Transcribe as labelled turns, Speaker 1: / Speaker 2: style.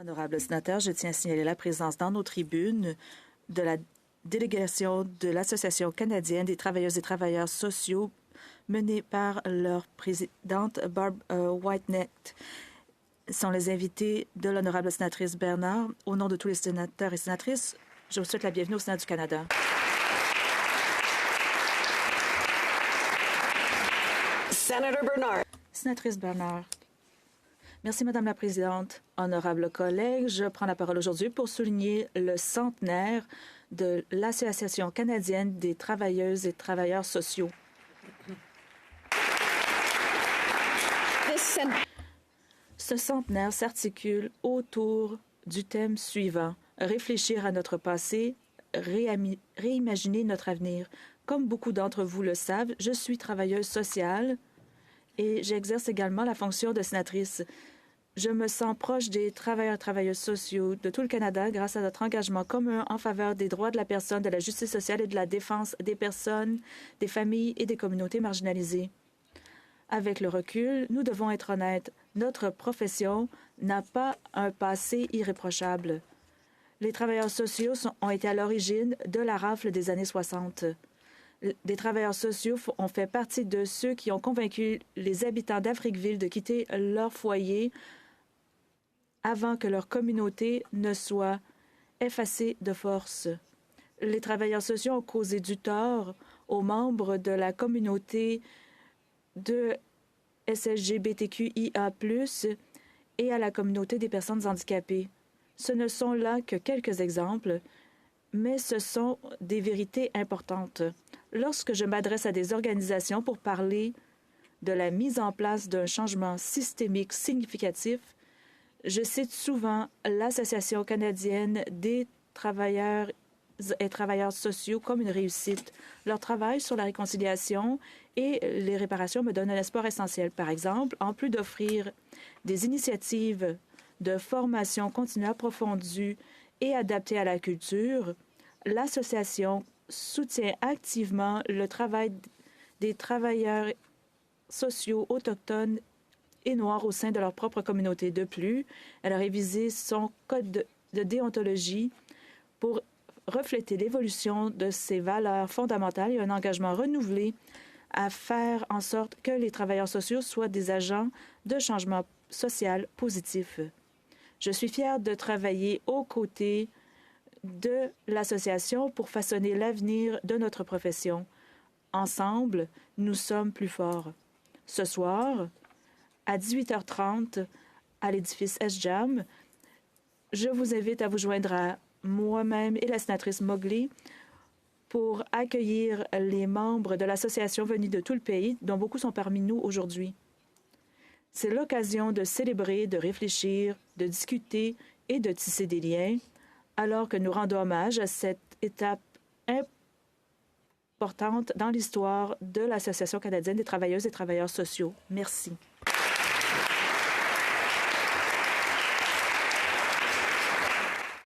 Speaker 1: Honorable sénateur, je tiens à signaler la présence dans nos tribunes de la délégation de l'Association canadienne des travailleuses et travailleurs sociaux menée par leur présidente Barb Whiteneck. Sont les invités de l'honorable sénatrice Bernard. Au nom de tous les sénateurs et sénatrices, je vous souhaite la bienvenue au Sénat du Canada.
Speaker 2: Senator Bernard.
Speaker 1: Sénatrice Bernard. Merci, Madame la Présidente. Honorables collègues, je prends la parole aujourd'hui pour souligner le centenaire de l'Association canadienne des travailleuses et travailleurs sociaux. Ce centenaire s'articule autour du thème suivant: réfléchir à notre passé, réimaginer notre avenir. Comme beaucoup d'entre vous le savent, je suis travailleuse sociale et j'exerce également la fonction de sénatrice. Je me sens proche des travailleurs et travailleuses sociaux de tout le Canada grâce à notre engagement commun en faveur des droits de la personne, de la justice sociale et de la défense des personnes, des familles et des communautés marginalisées. Avec le recul, nous devons être honnêtes. Notre profession n'a pas un passé irréprochable. Les travailleurs sociaux ont été à l'origine de la rafle des années 60. Des travailleurs sociaux ont fait partie de ceux qui ont convaincu les habitants d'Afriqueville de quitter leur foyer avant que leur communauté ne soit effacée de force. Les travailleurs sociaux ont causé du tort aux membres de la communauté de SLGBTQIA+, et à la communauté des personnes handicapées. Ce ne sont là que quelques exemples, mais ce sont des vérités importantes. Lorsque je m'adresse à des organisations pour parler de la mise en place d'un changement systémique significatif, je cite souvent l'Association canadienne des travailleurs et travailleurs sociaux comme une réussite. Leur travail sur la réconciliation et les réparations me donne un espoir essentiel. Par exemple, en plus d'offrir des initiatives de formation continue approfondue et adaptée à la culture, l'association soutient activement le travail des travailleurs sociaux autochtones et noirs au sein de leur propre communauté. De plus, elle a révisé son code de déontologie pour refléter l'évolution de ses valeurs fondamentales et un engagement renouvelé à faire en sorte que les travailleurs sociaux soient des agents de changement social positif. Je suis fière de travailler aux côtés de l'association pour façonner l'avenir de notre profession. Ensemble, nous sommes plus forts. Ce soir, à 18h30, à l'édifice SJAM, je vous invite à vous joindre à moi-même et la sénatrice Mowgli pour accueillir les membres de l'association venus de tout le pays, dont beaucoup sont parmi nous aujourd'hui. C'est l'occasion de célébrer, de réfléchir, de discuter et de tisser des liens, alors que nous rendons hommage à cette étape importante dans l'histoire de l'Association canadienne des travailleuses et travailleurs sociaux. Merci.